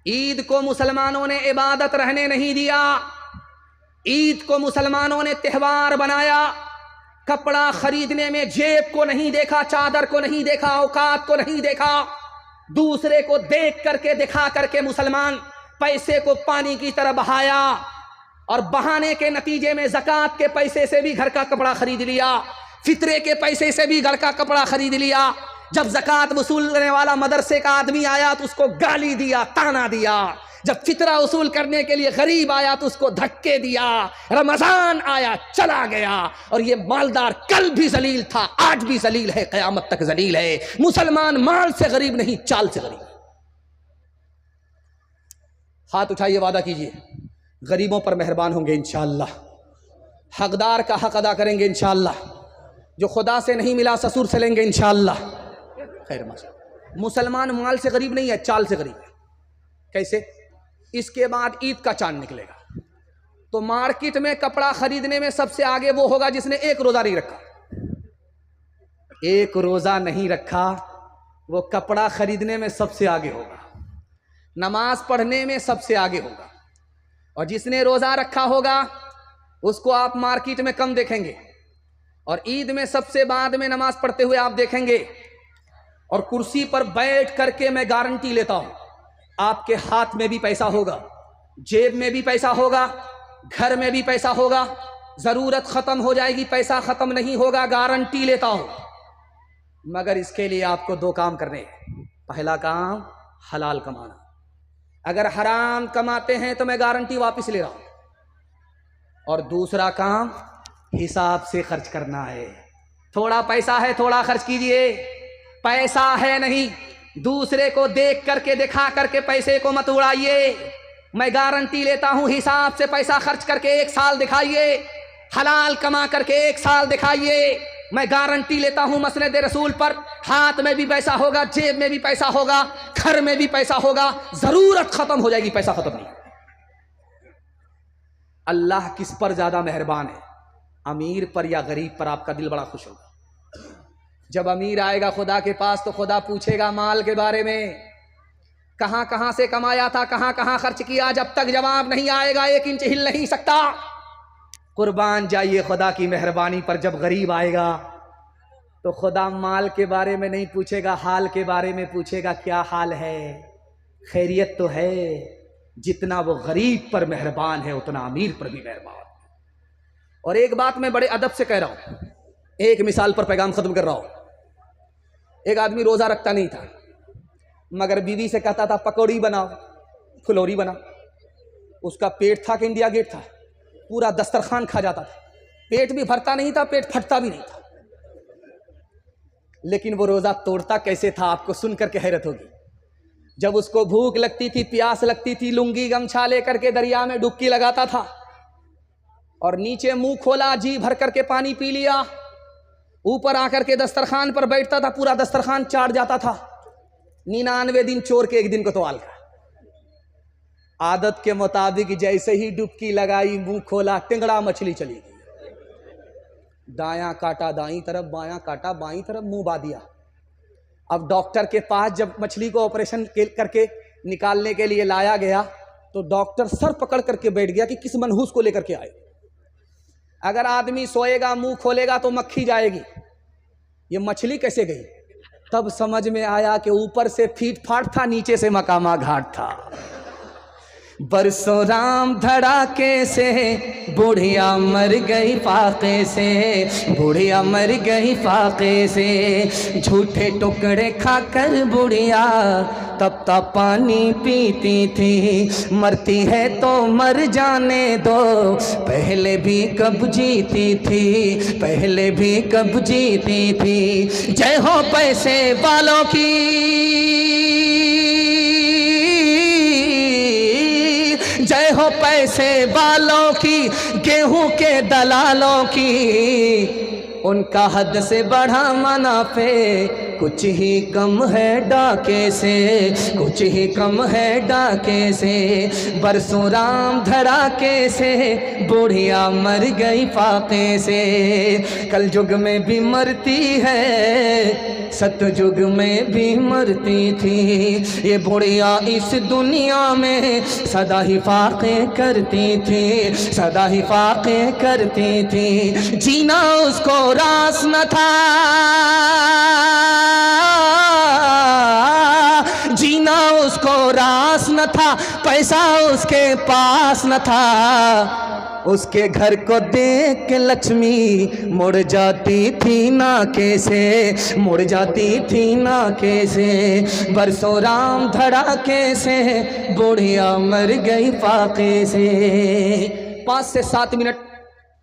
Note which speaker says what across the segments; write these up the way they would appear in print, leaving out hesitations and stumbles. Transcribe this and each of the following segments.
Speaker 1: ईद को मुसलमानों ने इबादत रहने नहीं दिया, ईद को मुसलमानों ने त्यौहार बनाया। कपड़ा खरीदने में जेब को नहीं देखा, चादर को नहीं देखा, औकात को नहीं देखा, दूसरे को देख करके दिखा करके मुसलमान पैसे को पानी की तरह बहाया और बहाने के नतीजे में ज़कात के पैसे से भी घर का कपड़ा खरीद लिया, फितरे के पैसे से भी घर का कपड़ा खरीद लिया। जब ज़कात वसूलने वाला मदरसे का आदमी आया तो उसको गाली दिया, ताना दिया। जब फितरा वसूल करने के लिए गरीब आया तो उसको धक्के दिया। रमजान आया, चला गया, और ये मालदार कल भी जलील था, आज भी जलील है, क़यामत तक जलील है। मुसलमान माल से गरीब नहीं, चाल से गरीब। हाथ उठाइए, वादा कीजिए गरीबों पर मेहरबान होंगे इंशाअल्लाह, हकदार का हक अदा करेंगे इंशाअल्लाह, जो खुदा से नहीं मिला ससुर से लेंगे इंशाअल्लाह। खैर, मुसलमान माल से गरीब नहीं है, चाल से गरीब है। कैसे? इसके बाद ईद का चांद निकलेगा तो मार्केट में कपड़ा खरीदने में सबसे आगे वो होगा जिसने एक रोजा नहीं रखा। एक रोजा नहीं रखा वो कपड़ा खरीदने में सबसे आगे होगा, नमाज पढ़ने में सबसे आगे होगा, और जिसने रोजा रखा होगा उसको आप मार्केट में कम देखेंगे, और ईद में सबसे बाद में नमाज पढ़ते हुए आप देखेंगे। और कुर्सी पर बैठ करके मैं गारंटी लेता हूं, आपके हाथ में भी पैसा होगा, जेब में भी पैसा होगा, घर में भी पैसा होगा। ज़रूरत ख़त्म हो जाएगी, पैसा ख़त्म नहीं होगा, गारंटी लेता हूँ। मगर इसके लिए आपको दो काम करने हैं। पहला काम हलाल कमाना। अगर हराम कमाते हैं तो मैं गारंटी वापस ले रहा हूँ। और दूसरा काम हिसाब से खर्च करना है। थोड़ा पैसा है, थोड़ा खर्च कीजिए, पैसा है नहीं, दूसरे को देख करके दिखा करके पैसे को मत उड़ाइए। मैं गारंटी लेता हूं, हिसाब से पैसा खर्च करके 1 साल दिखाइए, हलाल कमा करके 1 साल दिखाइए। मैं गारंटी लेता हूं मसनद रसूल पर, हाथ में भी पैसा होगा, जेब में भी पैसा होगा, घर में भी पैसा होगा। जरूरत खत्म हो जाएगी, पैसा खत्म नहीं। अल्लाह किस पर ज्यादा मेहरबान है, अमीर पर या गरीब पर? आपका दिल बड़ा खुश होगा। जब अमीर आएगा खुदा के पास तो खुदा पूछेगा माल के बारे में, कहां कहां से कमाया था, कहां कहां खर्च किया। जब तक जवाब नहीं आएगा 1 इंच हिल नहीं सकता। कुर्बान जाइए खुदा की मेहरबानी पर। जब गरीब आएगा तो खुदा माल के बारे में नहीं पूछेगा, हाल के बारे में पूछेगा, क्या हाल है, खैरियत तो है। जितना वो गरीब पर मेहरबान है उतना अमीर पर भी मेहरबान है। और एक बात मैं बड़े अदब से कह रहा हूं, एक मिसाल पर पैगाम खत्म कर रहा हूं। एक आदमी रोजा रखता नहीं था, मगर बीवी से कहता था पकौड़ी बनाओ, फुलौरी बना। उसका पेट था कि इंडिया गेट था, पूरा दस्तरखान खा जाता था। पेट भी भरता नहीं था, पेट फटता भी नहीं था। लेकिन वो रोजा तोड़ता कैसे था, आपको सुनकर के हैरत होगी। जब उसको भूख लगती थी, प्यास लगती थी, लुंगी गमछा लेकर के दरिया में डुबकी लगाता था और नीचे मुंह खोला, जी भर करके पानी पी लिया, ऊपर आकर के दस्तरखान पर बैठता था, पूरा दस्तरखान चाट जाता था। 99 दिन चोर के 1 दिन को तो आल का। आदत के मुताबिक जैसे ही डुबकी लगाई, मुंह खोला, टिंगड़ा मछली चली गई। दायां काटा दाईं तरफ, बायां काटा बाईं तरफ, मुंह बा दिया। अब डॉक्टर के पास जब मछली को ऑपरेशन करके निकालने के लिए लाया गया तो डॉक्टर सर पकड़ करके बैठ गया कि किस मनहूस को लेकर के आए। अगर आदमी सोएगा, मुंह खोलेगा तो मक्खी जाएगी, ये मछली कैसे गई? तब समझ में आया कि ऊपर से फीट फाट था, नीचे से मकामा घाट था। बरसों राम धड़ाके से बुढ़िया मर गई फाके से, बुढ़िया मर गई फाके से। झूठे टुकड़े खाकर बुढ़िया तब तक पानी पीती थी। मरती है तो मर जाने दो, पहले भी कब जीती थी, पहले भी कब जीती थी। जय हो पैसे वालों की, जय हो पैसे वालों की, गेहूं के दलालों की। उनका हद से बढ़ा मुनाफे कुछ ही कम है डाके से, कुछ ही कम है डाके से, बरसों राम धड़ाके से, बूढ़िया मर गई फाके से। कल युग में भी मरती है, सतयुग में भी मरती थी, ये बुढ़िया इस दुनिया में सदा ही फाके करती थी, सदा ही फाके करती थी। जीना उसको रास न था, जीना उसको रास न था, पैसा उसके पास न था, उसके घर को देख के लक्ष्मी मुड़ जाती थी नाके से, मुड़ जाती थी नाके से, बरसों राम धड़ाके से, बुढ़िया मर गई फाके से। 5 से 7 मिनट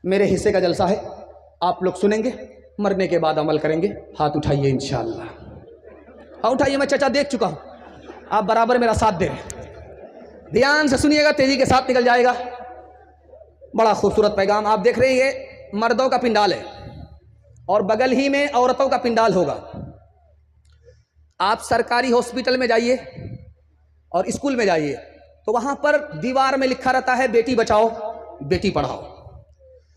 Speaker 1: मेरे हिस्से का जलसा है, आप लोग सुनेंगे, मरने के बाद अमल करेंगे। हाथ उठाइए इंशाअल्लाह, हाँ उठाइए, मैं चचा देख चुका हूँ, आप बराबर मेरा साथ दे रहे हैं। ध्यान से सुनिएगा, तेजी के साथ निकल जाएगा। बड़ा खूबसूरत पैगाम आप देख रहे हैं, ये मर्दों का पिंडाल है और बगल ही में औरतों का पिंडाल होगा। आप सरकारी हॉस्पिटल में जाइए और स्कूल में जाइए तो वहां पर दीवार में लिखा रहता है बेटी बचाओ बेटी पढ़ाओ,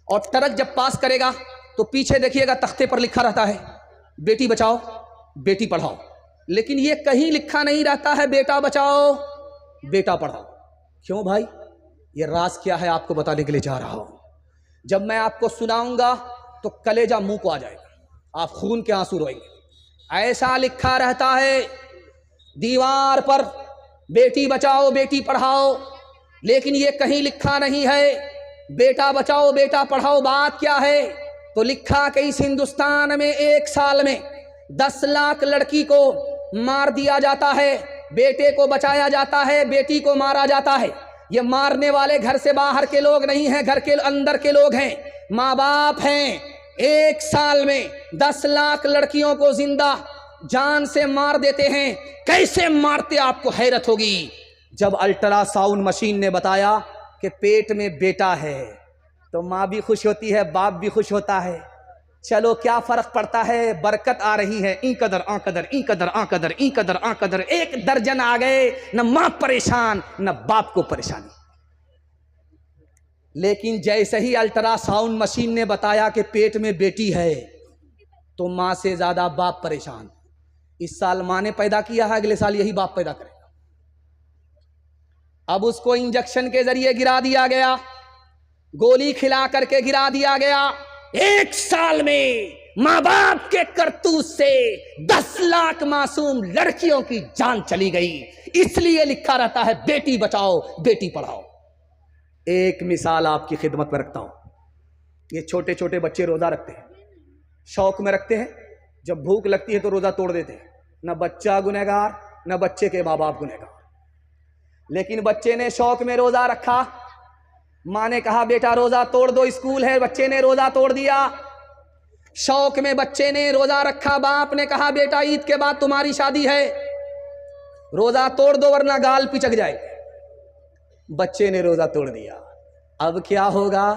Speaker 1: और ट्रक जब पास करेगा तो पीछे देखिएगा तख्ते पर लिखा रहता है बेटी बचाओ बेटी पढ़ाओ, लेकिन ये कहीं लिखा नहीं रहता है बेटा बचाओ बेटा पढ़ाओ। क्यों भाई? ये राज क्या है आपको बताने के लिए जा रहा हूं। जब मैं आपको सुनाऊंगा तो कलेजा मुंह को आ जाएगा, आप खून के आंसू रोएंगे। ऐसा लिखा रहता है दीवार पर बेटी बचाओ बेटी पढ़ाओ, लेकिन ये कहीं लिखा नहीं है बेटा बचाओ बेटा पढ़ाओ। बात क्या है? तो लिखा कि इस हिंदुस्तान में 1 साल में 10 लाख लड़की को मार दिया जाता है, बेटे को बचाया जाता है, बेटी को मारा जाता है। ये मारने वाले घर से बाहर के लोग नहीं हैं, घर के अंदर के लोग हैं, माँ बाप हैं। 1 साल में 10 लाख लड़कियों को जिंदा जान से मार देते हैं। कैसे मारते आपको हैरत होगी। जब अल्ट्रासाउंड मशीन ने बताया कि पेट में बेटा है तो माँ भी खुश होती है, बाप भी खुश होता है। चलो क्या फर्क पड़ता है, बरकत आ रही है। ई कदर आ कदर ई कदर आ कदर ई कदर आ कदर, 1 दर्जन आ गए, न माँ परेशान न बाप को परेशानी। लेकिन जैसे ही अल्ट्रासाउंड मशीन ने बताया कि पेट में बेटी है तो माँ से ज्यादा बाप परेशान। इस साल माँ ने पैदा किया है, अगले साल यही बाप पैदा करेगा। अब उसको इंजेक्शन के जरिए गिरा दिया गया, गोली खिला करके गिरा दिया गया। 1 साल में माँ बाप के करतूत से 10 लाख मासूम लड़कियों की जान चली गई। इसलिए लिखा रहता है बेटी बचाओ बेटी पढ़ाओ। एक मिसाल आपकी खिदमत में रखता हूं। ये छोटे छोटे बच्चे रोजा रखते हैं, शौक में रखते हैं, जब भूख लगती है तो रोजा तोड़ देते हैं। न बच्चा गुनहगार न बच्चे के माँ बाप गुनहगार। लेकिन बच्चे ने शौक में रोजा रखा, माँ ने कहा बेटा रोजा तोड़ दो, स्कूल है, बच्चे ने रोजा तोड़ दिया। शौक में बच्चे ने रोजा रखा, बाप ने कहा बेटा ईद के बाद तुम्हारी शादी है, रोजा तोड़ दो वरना गाल पिचक जाए। बच्चे ने रोजा तोड़ दिया। अब क्या होगा?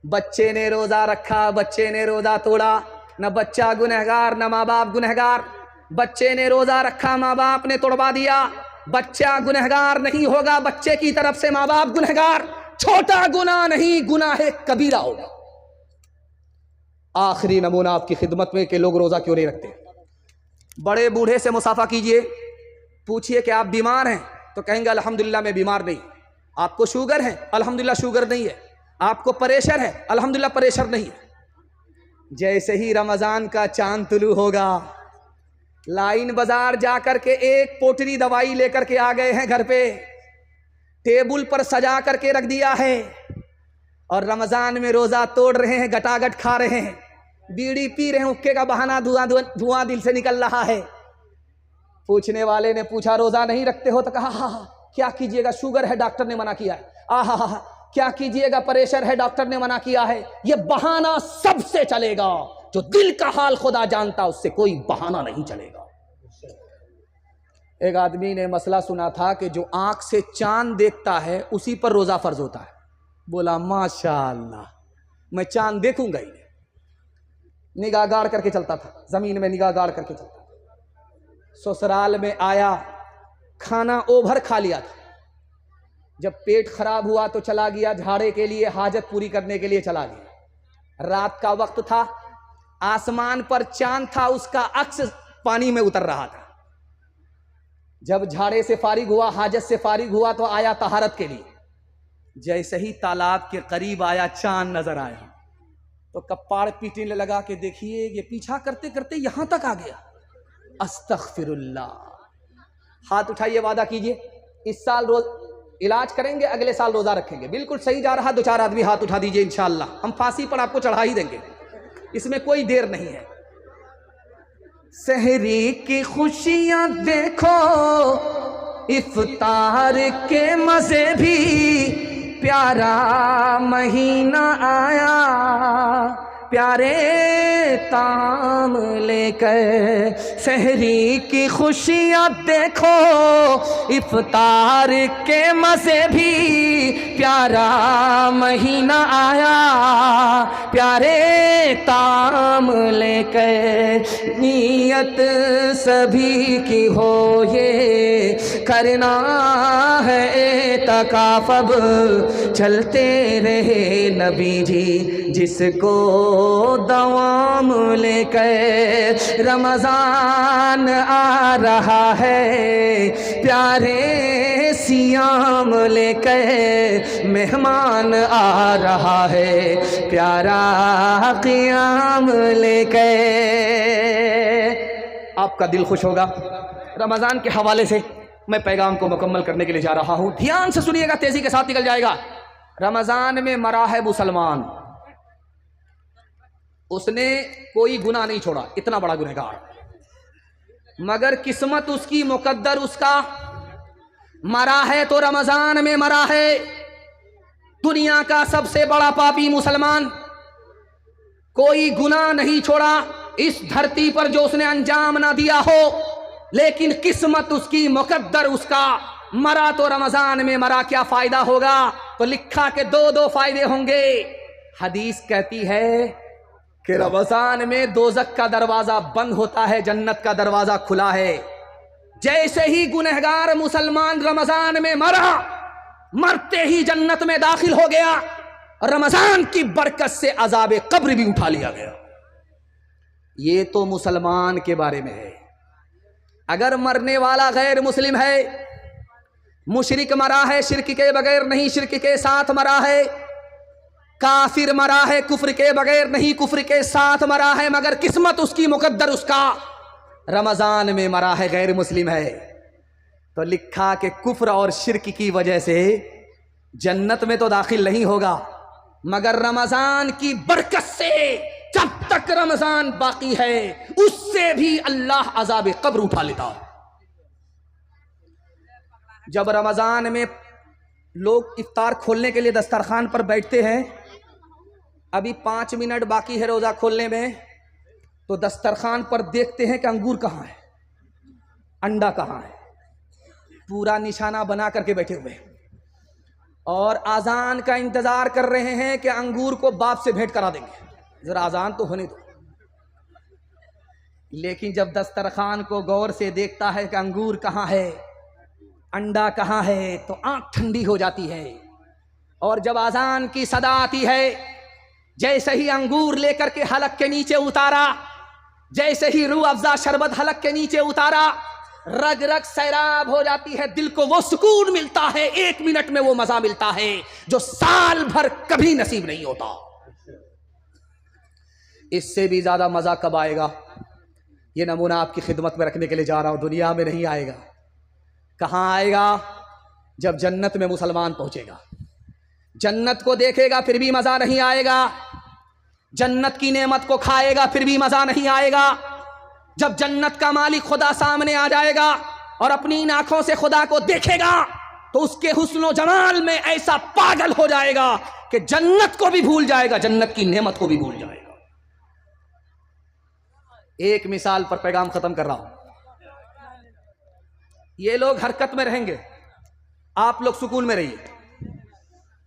Speaker 1: बच्चे ने रोजा रखा, बच्चे ने रोजा तोड़ा, न बच्चा गुनहगार न माँ बाप गुनहगार। बच्चे ने रोजा रखा, माँ बाप ने तोड़वा दिया। बच्चा गुनहगार नहीं होगा, बच्चे की तरफ से माँ बाप गुनहगार। छोटा गुनाह नहीं, गुनाह कबीरा होगा। आखिरी नमूना आपकी खिदमत में कि लोग रोजा क्यों नहीं रखते। बड़े बूढ़े से मुसाफा कीजिए, पूछिए कि आप बीमार हैं तो कहेंगे अल्हम्दुलिल्लाह मैं बीमार नहीं। आपको शुगर है? अल्हम्दुलिल्लाह शुगर नहीं है। आपको प्रेशर है? अल्हम्दुलिल्लाह प्रेशर नहीं है। जैसे ही रमजान का चांद तुलू होगा, लाइन बाजार जाकर के एक पोटली दवाई लेकर के आ गए हैं, घर पे टेबल पर सजा करके रख दिया है, और रमजान में रोजा तोड़ रहे हैं, गटागट खा रहे हैं, बीड़ी पी रहे हैं, हुक्के का बहाना, धुआं दिल से निकल रहा है। पूछने वाले ने पूछा रोजा नहीं रखते हो? तो कहा हाँ। क्या कीजिएगा, शुगर है डॉक्टर ने मना किया है। आहा, क्या कीजिएगा, प्रेशर है डॉक्टर ने मना किया है। ये बहाना सबसे चलेगा, जो दिल का हाल खुदा जानता उससे कोई बहाना नहीं चलेगा। एक आदमी ने मसला सुना था कि जो आंख से चांद देखता है उसी पर रोजा फर्ज होता है। बोला माशाअल्लाह, मैं चांद देखूंगा ही। निगाह गाड़ करके चलता था, जमीन में निगाह गाड़ करके चलता था। ससुराल में आया, खाना ओभर खा लिया था। जब पेट खराब हुआ तो चला गया झाड़े के लिए, हाजत पूरी करने के लिए चला गया। रात का वक्त था, आसमान पर चांद था, उसका अक्स पानी में उतर रहा था। जब झाड़े से फारिग हुआ, हाजत से फारिग हुआ तो आया तहारत के लिए। जैसे ही तालाब के करीब आया, चांद नजर आया तो कपाड़ पीटने लगा कि देखिए ये पीछा करते करते यहां तक आ गया। अस्तगफिरुल्लाह। हाथ उठाइए, वादा कीजिए इस साल रोज इलाज करेंगे, अगले साल रोजा रखेंगे। बिल्कुल सही जा रहा, 2-4 आदमी हाथ उठा दीजिए, इंशाअल्लाह हम फांसी पर आपको चढ़ा ही देंगे, इसमें कोई देर नहीं है। सहरी की खुशियां देखो, इफ्तार के मजे भी, प्यारा महीना आया, प्यारे ताम लेकर। सहरी की खुशियां देखो, इफ्तार के मजे भी, प्यारा महीना आया, प्यारे ताम लेकर। नियत सभी की हो ये करना है एतकाफ, अब चलते रहे नबी जी जिसको दवाम लेकर। रमजान आ रहा है, प्यारे सियाम लेकर। मेहमान आ रहा है, प्यारा क़ियाम लेकर। आपका दिल खुश होगा। रमजान के हवाले से मैं पैगाम को मुकम्मल करने के लिए जा रहा हूं, ध्यान से सुनिएगा, तेजी के साथ निकल जाएगा। रमजान में मरा है मुसलमान, उसने कोई गुनाह नहीं छोड़ा, इतना बड़ा गुनहगार, मगर किस्मत उसकी, मुकद्दर उसका, मरा है तो रमजान में मरा है। दुनिया का सबसे बड़ा पापी मुसलमान, कोई गुनाह नहीं छोड़ा इस धरती पर जो उसने अंजाम ना दिया हो, लेकिन किस्मत उसकी, मुकद्दर उसका, मरा तो रमजान में मरा। क्या फायदा होगा? तो लिखा के 2 फायदे होंगे। हदीस कहती है कि रमजान में दोज़ख का दरवाजा बंद होता है, जन्नत का दरवाजा खुला है। जैसे ही गुनहगार मुसलमान रमजान में मरा, मरते ही जन्नत में दाखिल हो गया, रमजान की बरकत से अजाब कब्र भी उठा लिया गया। ये तो मुसलमान के बारे में है। अगर मरने वाला गैर मुस्लिम है, मुशरिक मरा है, शिर्क के बगैर नहीं, शिर्क के साथ मरा है, काफिर मरा है, कुफ्र के बगैर नहीं, कुफ्र के साथ मरा है, मगर किस्मत उसकी, मुकद्दर उसका, रमजान में मरा है, गैर मुस्लिम है, तो लिखा कि कुफ्र और शिर्क की वजह से जन्नत में तो दाखिल नहीं होगा, मगर रमजान की बरकत से जब तक रमजान बाकी है उससे भी अल्लाह अजाब कब्र उठा लेता है। जब रमजान में लोग इफ्तार खोलने के लिए दस्तरखान पर बैठते हैं, अभी 5 मिनट बाकी है रोजा खोलने में, तो दस्तरखान पर देखते हैं कि अंगूर कहाँ है, अंडा कहाँ है, पूरा निशाना बना करके बैठे हुए हैं और आजान का इंतजार कर रहे हैं कि अंगूर को बाप से भेंट करा देंगे, जरा आजान तो होने दो। लेकिन जब दस्तरखान को गौर से देखता है कि अंगूर कहाँ है, अंडा कहाँ है, तो आंख ठंडी हो जाती है। और जब आजान की सदा आती है, जैसे ही अंगूर लेकर के हलक के नीचे उतारा, जैसे ही रूह अफ़ज़ा शरबत हलक के नीचे उतारा, रग रग सैराब हो जाती है, दिल को वो सुकून मिलता है, 1 मिनट में वो मजा मिलता है जो साल भर कभी नसीब नहीं होता। इससे भी ज्यादा मजा कब आएगा? ये नमूना आपकी खिदमत में रखने के लिए जा रहा हूं, दुनिया में नहीं आएगा। कहां आएगा? जब जन्नत में मुसलमान पहुंचेगा, जन्नत को देखेगा फिर भी मजा नहीं आएगा, जन्नत की नेमत को खाएगा फिर भी मजा नहीं आएगा। जब जन्नत का मालिक खुदा सामने आ जाएगा और अपनी इन आंखों से खुदा को देखेगा, तो उसके हुस्न और जमाल में ऐसा पागल हो जाएगा कि जन्नत को भी भूल जाएगा, जन्नत की नेमत को भी भूल जाएगा। एक मिसाल पर पैगाम खत्म कर रहा हूं। ये लोग हरकत में रहेंगे, आप लोग सुकून में रहिए,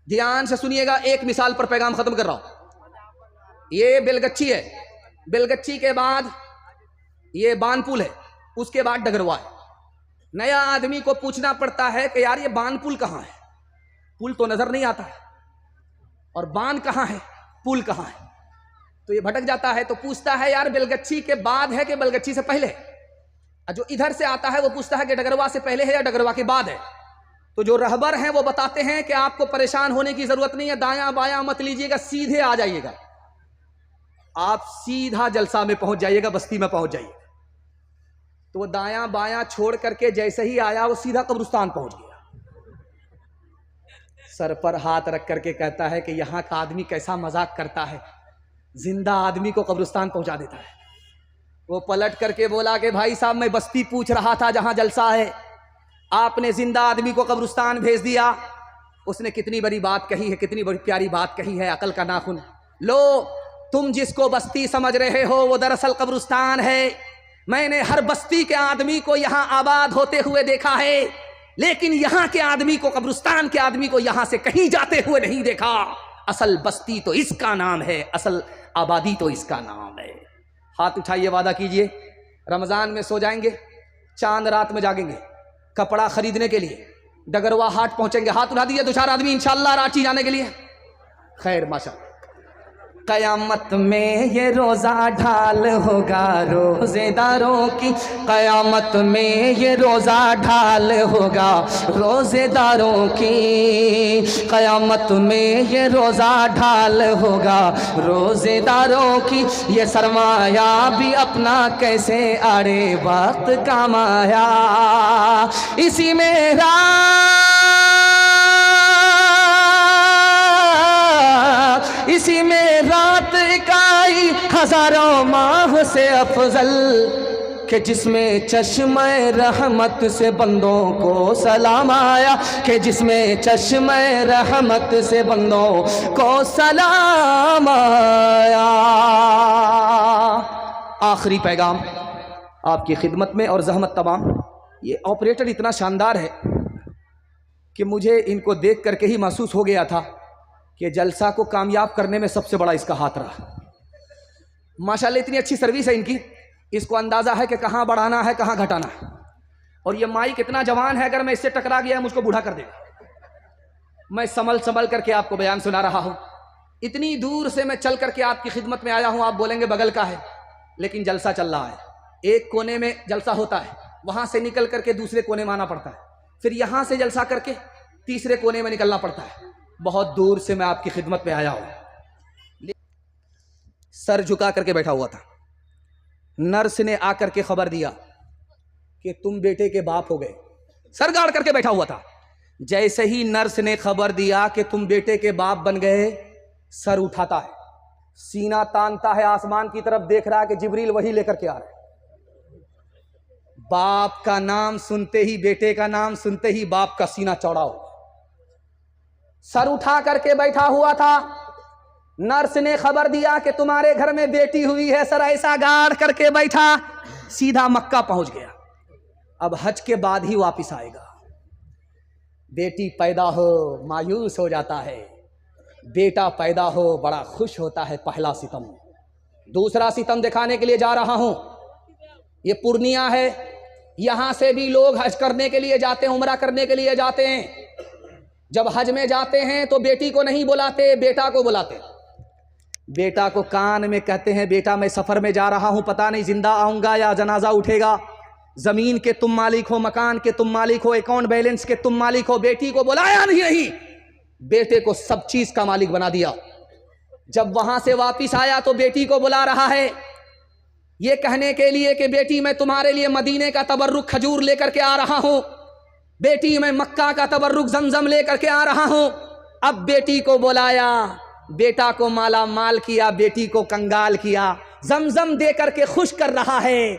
Speaker 1: ध्यान से सुनिएगा। एक मिसाल पर पैगाम खत्म कर रहा हूं। ये बेलगच्छी है, बेलगच्छी के बाद ये बानपुल है, उसके बाद डगरवा है। नया आदमी को पूछना पड़ता है कि यार ये बांध पुल कहाँ है, पुल तो नजर नहीं आता है, और बांध कहाँ है, पुल कहाँ है, तो ये भटक जाता है। तो पूछता है यार बेलगच्छी के बाद है कि बेलगच्छी से पहले, और जो इधर से आता है वो पूछता है कि डगरवा से पहले है या डगरवा के बाद है। तो जो रहबर हैं वो बताते हैं कि आपको परेशान होने की जरूरत नहीं है, दायां बायां मत लीजिएगा, सीधे आ जाइएगा, आप सीधा जलसा में पहुंच जाइएगा, बस्ती में पहुंच जाइएगा। तो वो दायां बायां छोड़ करके जैसे ही आया वो सीधा कब्रिस्तान पहुंच गया। सर पर हाथ रख करके कहता है कि यहां का आदमी कैसा मजाक करता है, जिंदा आदमी को कब्रिस्तान पहुंचा देता है। वो पलट करके बोला कि भाई साहब मैं बस्ती पूछ रहा था जहां जलसा है, आपने जिंदा आदमी को कब्रिस्तान भेज दिया। उसने कितनी बड़ी बात कही है, कितनी बड़ी प्यारी बात कही है, अकल का नाखून। लो तुम जिसको बस्ती समझ रहे हो वो दरअसल कब्रिस्तान है। मैंने हर बस्ती के आदमी को यहां आबाद होते हुए देखा है, लेकिन यहां के आदमी को, कब्रिस्तान के आदमी को यहां से कहीं जाते हुए नहीं देखा। असल बस्ती तो इसका नाम है, असल आबादी तो इसका नाम है। हाथ उठाइए, वादा कीजिए रमजान में सो जाएंगे, चांद रात में जागेंगे, कपड़ा खरीदने के लिए डगरवा हाट पहुंचेंगे। हाथ उठा दीजिए 2-4 आदमी इंशाल्लाह रांची जाने के लिए। खैर माशाअल्लाह। कयामत में ये रोज़ा ढाल होगा रोज़ेदारों की, कयामत में ये रोज़ा ढाल होगा रोज़ेदारों की, कयामत में ये रोज़ा ढाल होगा रोज़ेदारों की। ये सरमाया भी अपना कैसे आड़े वक्त कमाया, इसी में इसी में रात इकाई हजारों माह से अफजल, कि जिसमें चश्मे रहमत से बंदों को सलाम आया, कि जिसमें चश्मे रहमत से बंदों को सलाम आया। आखिरी पैगाम आपकी खिदमत में और जहमत तमाम। ये ऑपरेटर इतना शानदार है कि मुझे इनको देख करके ही महसूस हो गया था कि जलसा को कामयाब करने में सबसे बड़ा इसका हाथ रहा। माशाल्लाह इतनी अच्छी सर्विस है इनकी, इसको अंदाज़ा है कि कहाँ बढ़ाना है कहाँ घटाना है। और ये माइक इतना जवान है, अगर मैं इससे टकरा गया मुझको बूढ़ा कर देगा। मैं संभल करके आपको बयान सुना रहा हूँ। इतनी दूर से मैं चल करके आपकी खिदमत में आया हूँ। आप बोलेंगे बगल का है, लेकिन जलसा चल रहा है। एक कोने में जलसा होता है, वहाँ से निकल करके दूसरे कोने में आना पड़ता है, फिर यहाँ से जलसा करके तीसरे कोने में निकलना पड़ता है। बहुत दूर से मैं आपकी खिदमत में आया हूं। सर झुका करके बैठा हुआ था। नर्स ने आकर के खबर दिया कि तुम बेटे के बाप हो गए। सर गाड़ करके बैठा हुआ था। जैसे ही नर्स ने खबर दिया कि तुम बेटे के बाप बन गए, सर उठाता है, सीना तानता है, आसमान की तरफ देख रहा है कि जिब्रील वही लेकर के आ रहे। बाप का नाम सुनते ही, बेटे का नाम सुनते ही बाप का सीना चौड़ा हो, सर उठा करके बैठा हुआ था। नर्स ने खबर दिया कि तुम्हारे घर में बेटी हुई है। सर ऐसा गाड़ करके बैठा, सीधा मक्का पहुंच गया। अब हज के बाद ही वापस आएगा। बेटी पैदा हो मायूस हो जाता है, बेटा पैदा हो बड़ा खुश होता है। पहला सितम। दूसरा सितम दिखाने के लिए जा रहा हूं। ये पूर्णिया है, यहां से भी लोग हज करने के लिए जाते हैं, उम्रा करने के लिए जाते हैं। जब हज में जाते हैं तो बेटी को नहीं बुलाते, बेटा को बुलाते। बेटा को कान में कहते हैं, बेटा मैं सफर में जा रहा हूं, पता नहीं जिंदा आऊंगा या जनाजा उठेगा। जमीन के तुम मालिक हो, मकान के तुम मालिक हो, अकाउंट बैलेंस के तुम मालिक हो। बेटी को बुलाया नहीं, बेटे को सब चीज का मालिक बना दिया। जब वहां से वापिस आया तो बेटी को बुला रहा है, ये कहने के लिए कि बेटी मैं तुम्हारे लिए मदीने का तबर्रुक खजूर लेकर के आ रहा हूं, बेटी मैं मक्का का तबर्रुक जमजम लेकर के आ रहा हूं। अब बेटी को बुलाया, बेटा को माला माल किया, बेटी को कंगाल किया, जमजम दे करके खुश कर रहा है।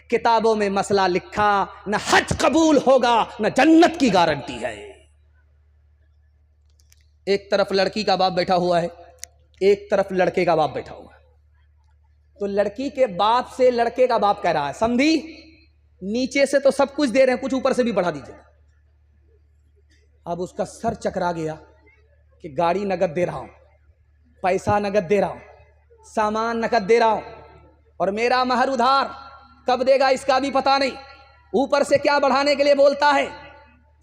Speaker 1: किताबों में मसला लिखा, न हज कबूल होगा न जन्नत की गारंटी है। एक तरफ लड़की का बाप बैठा हुआ है, एक तरफ लड़के का बाप बैठा हुआ है। तो लड़की के बाप से लड़के का बाप कह रहा है, समझी नीचे से तो सब कुछ दे रहे हैं, कुछ ऊपर से भी बढ़ा दीजिए। अब उसका सर चकरा गया कि गाड़ी नगद दे रहा हूं, पैसा नगद दे रहा हूं, सामान नगद दे रहा हूं, और मेरा महर उधार। कब देगा इसका भी पता नहीं, ऊपर से क्या बढ़ाने के लिए बोलता है।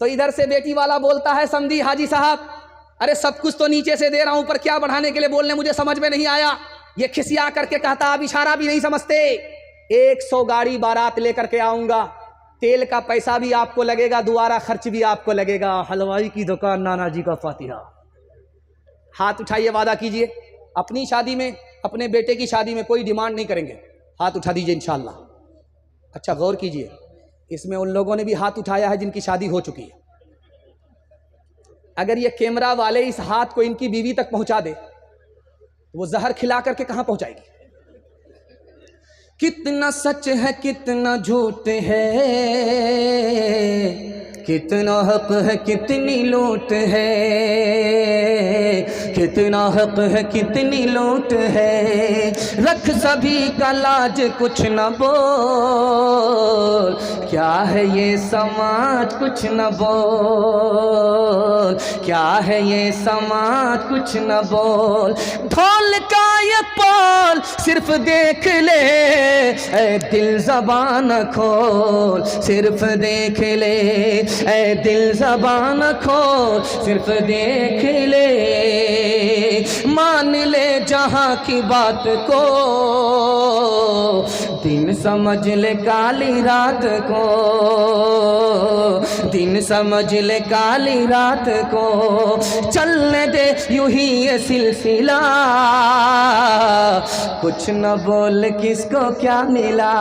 Speaker 1: तो इधर से बेटी वाला बोलता है समधी हाजी साहब, अरे सब कुछ तो नीचे से दे रहा हूं, पर क्या बढ़ाने के लिए बोलने मुझे समझ में नहीं आया। ये खिसिया करके कहता आप इशारा भी नहीं समझते, 100 गाड़ी बारात लेकर के आऊंगा, तेल का पैसा भी आपको लगेगा, दोबारा खर्च भी आपको लगेगा, हलवाई की दुकान नाना जी का फातिहा। हाथ उठाइए, वादा कीजिए अपनी शादी में, अपने बेटे की शादी में कोई डिमांड नहीं करेंगे, हाथ उठा दीजिए इंशाल्लाह। अच्छा गौर कीजिए, इसमें उन लोगों ने भी हाथ उठाया है जिनकी शादी हो चुकी है। अगर ये कैमरा वाले इस हाथ को इनकी बीवी तक पहुंचा दे तो वो जहर खिला करके कहां पहुंचाएगी। कितना सच है कितना झूठ है, कितना हक है कितनी लूट है, कितना हक है कितनी लूट है, रख सभी का लाज कुछ न बोल, क्या है ये समाज कुछ न बोल, क्या है ये समाज कुछ न बोल। ढोल का ये पाल सिर्फ देख ले, ऐ दिल ज़बान खोल, सिर्फ देख ले, ऐ दिल ज़बान खोल, सिर्फ देख ले, मान ले जहाँ की बात को, दिन समझ ले काली रात को, दिन समझ ले काली रात को, चलने दे यूं ही ये सिलसिला, कुछ न बोल किसको क्या मिला,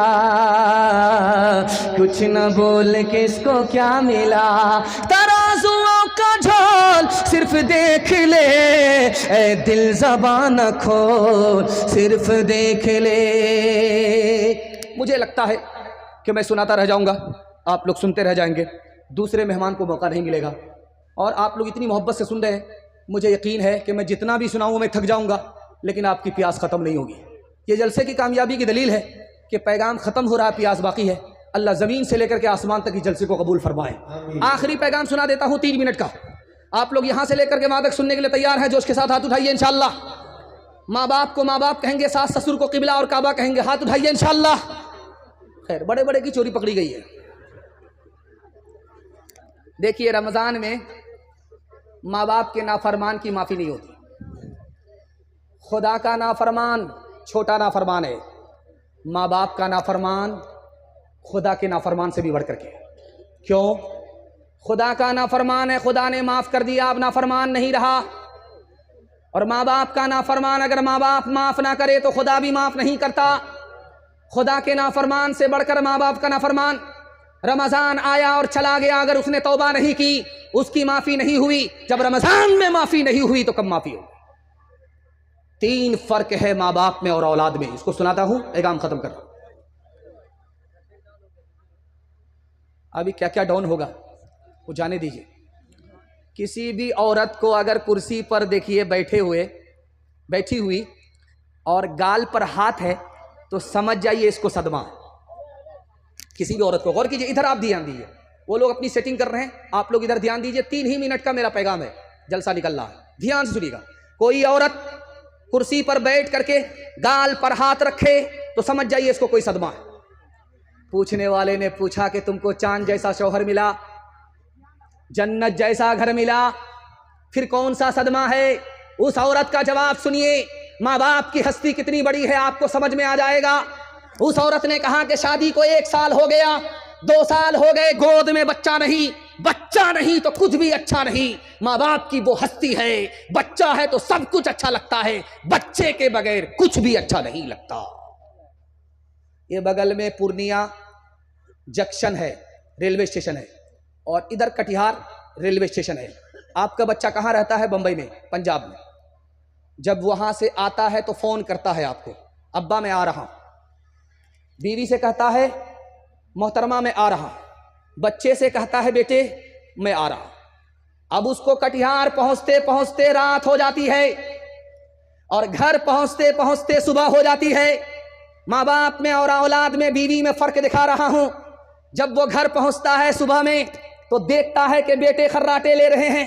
Speaker 1: कुछ न बोल किसको क्या मिला, तराजुओं का झोल सिर्फ देख ले, ऐ दिल ज़बान खोल, सिर्फ देख ले। मुझे लगता है कि मैं सुनाता रह जाऊंगा, आप लोग सुनते रह जाएंगे, दूसरे मेहमान को मौका नहीं मिलेगा। और आप लोग इतनी मोहब्बत से सुन रहे हैं, मुझे यकीन है कि मैं जितना भी सुनाऊँ मैं थक जाऊंगा, लेकिन आपकी प्यास ख़त्म नहीं होगी। ये जलसे की कामयाबी की दलील है कि पैगाम ख़त्म हो रहा है, प्यास बाकी है। अल्लाह ज़मीन से लेकर के आसमान तक की जलसे को कबूल फरमाए। आखिरी पैगाम सुना देता हूँ 3 मिनट का, आप लोग यहाँ से लेकर के वहाँ तक सुनने के लिए तैयार हैं? जोश के साथ हाथ उठाइए इंशाअल्लाह। माँ बाप को माँ बाप कहेंगे, सास ससुर को किबला और काबा कहेंगे, हाथ उठाइए इंशाअल्लाह। खैर, बड़े बड़े की चोरी पकड़ी गई है। देखिए, रमज़ान में माँ बाप के नाफरमान की माफ़ी नहीं होती। खुदा का नाफरमान छोटा नाफरमान है, माँ बाप का नाफरमान खुदा के नाफरमान से भी बढ़ करके। क्यों? खुदा का नाफरमान है, खुदा ने माफ़ कर दिया, अब नाफरमान नहीं रहा। और माँ बाप का नाफरमान, अगर माँ बाप माफ़ ना करे तो खुदा भी माफ़ नहीं करता। खुदा के नाफरमान से बढ़कर माँ बाप का नाफरमान। रमज़ान आया और चला गया, अगर उसने तौबा नहीं की, उसकी माफ़ी नहीं हुई। जब रमज़ान में माफ़ी नहीं हुई तो कब माफ़ी होगी? 3 फ़र्क है माँ बाप में और औलाद में। इसको सुनाता हूँ, पैगाम ख़त्म कर रहा हूँ। अभी क्या क्या डाउन होगा वो जाने दीजिए। किसी भी औरत को अगर कुर्सी पर देखिए बैठी हुई और गाल पर हाथ है तो समझ जाइए इसको सदमा। किसी भी औरत को, गौर कीजिए, इधर आप ध्यान दीजिए, वो लोग अपनी सेटिंग कर रहे हैं, आप लोग इधर ध्यान दीजिए। 3 ही मिनट का मेरा पैगाम है, जलसा निकल रहा है, ध्यान से सुनिएगा। कोई औरत कुर्सी पर बैठ करके गाल पर हाथ रखे तो समझ जाइए इसको कोई सदमा है। पूछने वाले ने पूछा कि तुमको चांद जैसा शौहर मिला, जन्नत जैसा घर मिला, फिर कौन सा सदमा है? उस औरत का जवाब सुनिए। माँ बाप की हस्ती कितनी बड़ी है आपको समझ में आ जाएगा। उस औरत ने कहा कि शादी को 1 साल हो गया, 2 साल हो गए, गोद में बच्चा नहीं तो कुछ भी अच्छा नहीं। माँ बाप की वो हस्ती है, बच्चा है तो सब कुछ अच्छा लगता है, बच्चे के बगैर कुछ भी अच्छा नहीं लगता। ये बगल में पूर्णिया जंक्शन है, रेलवे स्टेशन है, और इधर कटिहार रेलवे स्टेशन है। आपका बच्चा कहाँ रहता है? बंबई में, पंजाब में। जब वहाँ से आता है तो फ़ोन करता है आपको, अब्बा मैं आ रहा हूँ। बीवी से कहता है मोहतरमा मैं आ रहा हूँ। बच्चे से कहता है बेटे मैं आ रहा हूँ। अब उसको कटिहार पहुँचते पहुँचते रात हो जाती है और घर पहुँचते पहुँचते सुबह हो जाती है। माँ बाप में और औलाद में, बीवी में फ़र्क दिखा रहा हूँ। जब वो घर पहुँचता है सुबह में तो देखता है कि बेटे खर्राटे ले रहे हैं,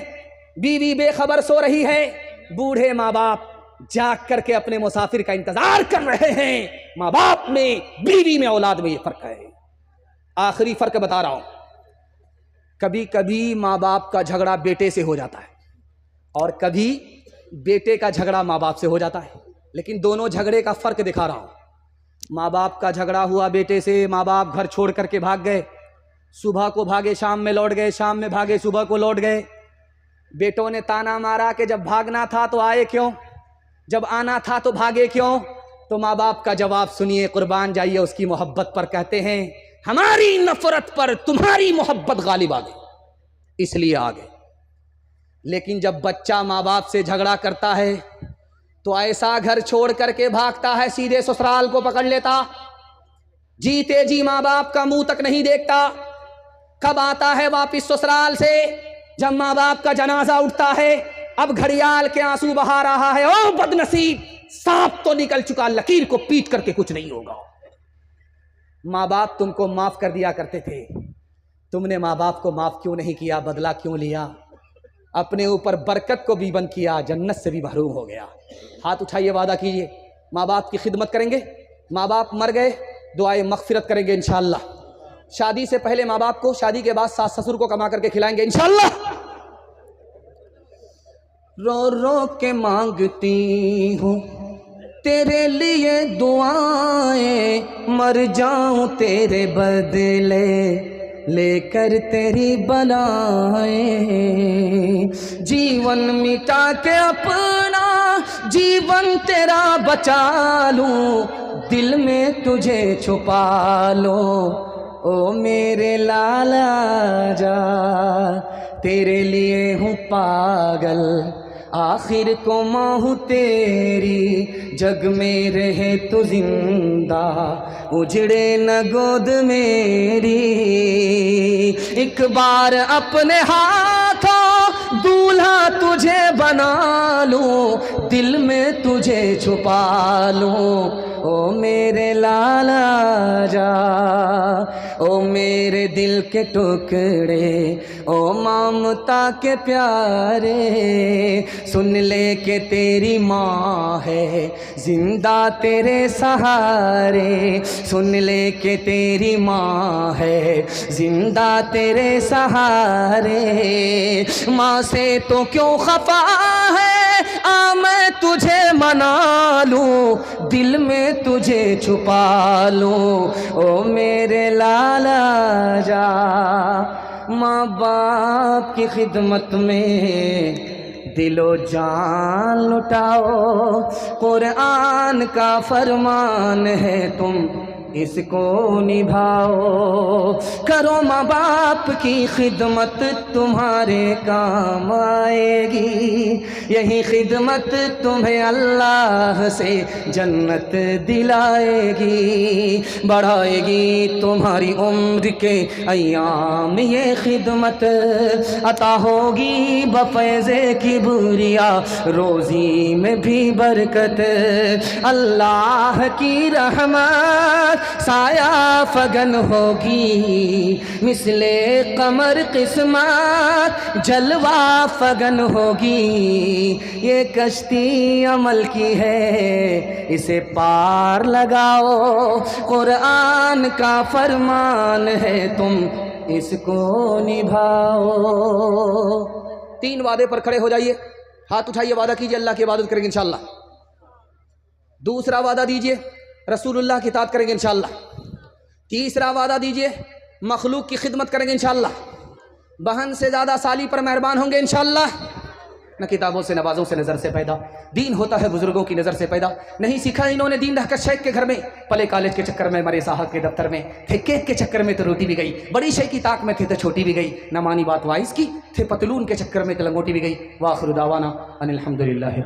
Speaker 1: बीवी बेखबर सो रही है। बूढ़े माँ बाप जाग करके अपने मुसाफिर का इंतजार कर रहे हैं। माँ बाप में, बीवी में, औलाद में ये फर्क है। आखिरी फर्क बता रहा हूं, कभी कभी माँ बाप का झगड़ा बेटे से हो जाता है और कभी बेटे का झगड़ा माँ बाप से हो जाता है, लेकिन दोनों झगड़े का फर्क दिखा रहा हूं। माँ बाप का झगड़ा हुआ बेटे से, माँ बाप घर छोड़ करके भाग गए, सुबह को भागे शाम में लौट गए, शाम में भागे सुबह को लौट गए। बेटों ने ताना मारा कि जब भागना था तो आए क्यों, जब आना था तो भागे क्यों। तो माँ बाप का जवाब सुनिए, कुर्बान जाइए उसकी मोहब्बत पर। कहते हैं हमारी नफरत पर तुम्हारी मोहब्बत गालिब आ गई, इसलिए आ गए। लेकिन जब बच्चा माँ बाप से झगड़ा करता है तो ऐसा घर छोड़ करके भागता है, सीधे ससुराल को पकड़ लेता, जीते जी माँ बाप का मुंह तक नहीं देखता। कब आता है वापिस ससुराल से, जब माँ बाप का जनाजा उठता है। अब घड़ियाल के आंसू बहा रहा है, ओ बदनसीब, सांप तो निकल चुका, लकीर को पीट करके कुछ नहीं होगा। माँ बाप तुमको माफ कर दिया करते थे, तुमने माँ बाप को माफ क्यों नहीं किया, बदला क्यों लिया, अपने ऊपर बरकत को भी बंद किया, जन्नत से भी महरूम हो गया। हाथ उठाइए, वादा कीजिए माँ बाप की खिदमत करेंगे। माँ बाप मर गए, दुआए मगफिरत करेंगे इंशाअल्लाह। शादी से पहले माँ बाप को, शादी के बाद सास ससुर को कमा करके खिलाएंगे इंशाअल्लाह। रो रो के मांगती हूँ तेरे लिए दुआएं, मर जाऊं तेरे बदले लेकर तेरी बलाएं। जीवन मिटा के अपना जीवन तेरा बचा लूं, दिल में तुझे छुपा लो, ओ मेरे लाला जा। तेरे लिए हूँ पागल, आखिर को माँ हूँ तेरी, जग में रहे तो जिंदा, उजड़े न गोद मेरी। एक बार अपने हाथों दूल्हा तुझे बना लूं, दिल में तुझे छुपा लूं, ओ मेरे लाला जा। ओ मेरे दिल के टुकड़े, ओ ममता के प्यारे, सुन ले के तेरी माँ है जिंदा तेरे सहारे, सुन ले के तेरी माँ है जिंदा तेरे सहारे। माँ से तो क्यों खफा है, आ मैं तुझे मना लूं, दिल में तुझे छुपा लूं, ओ मेरे लाला जा। माँ बाप की खिदमत में दिलो जान लुटाओ, कुरान का फरमान है तुम इसको निभाओ। करो माँ बाप की खिदमत तुम्हारे काम आएगी, यही खिदमत तुम्हें अल्लाह से जन्नत दिलाएगी, बढ़ाएगी तुम्हारी उम्र के अय्याम ये खिदमत। अता होगी बफैज़े किबरिया, रोज़ी में भी बरकत, अल्लाह की रहमत साया फगन होगी, मिसले कमर किस्मत जलवा फगन होगी। ये कश्ती अमल की है, इसे पार लगाओ, कुरान का फरमान है तुम इसको निभाओ। 3 वादे पर खड़े हो जाइए, हाथ उठाइए, वादा कीजिए अल्लाह की इबादत करेंगे इंशाअल्लाह। दूसरा वादा दीजिए रसूलुल्लाह की इताअत करेंगे इंशाअल्लाह। तीसरा वादा दीजिए मखलूक की खिदमत करेंगे इंशाअल्लाह। बहन से ज़्यादा साली पर मेहरबान होंगे इंशाअल्लाह। न किताबों से नवाज़ों से नज़र से पैदा, दीन होता है बुजुर्गों की नज़र से पैदा। नहीं सीखा इन्होंने दीन रहकर शेख के घर में, पले कॉलेज के चक्कर में, मरे साहब के दफ्तर में, थे केक के चक्कर में तो रोटी भी गई, बड़ी शेख की ताक में थे तो छोटी भी गई, न मानी बात वाइस की, थे पतलून के चक्कर में तो लंगोटी भी गई। वाखिर दावाना अनिल हम्दुलिल्लाह।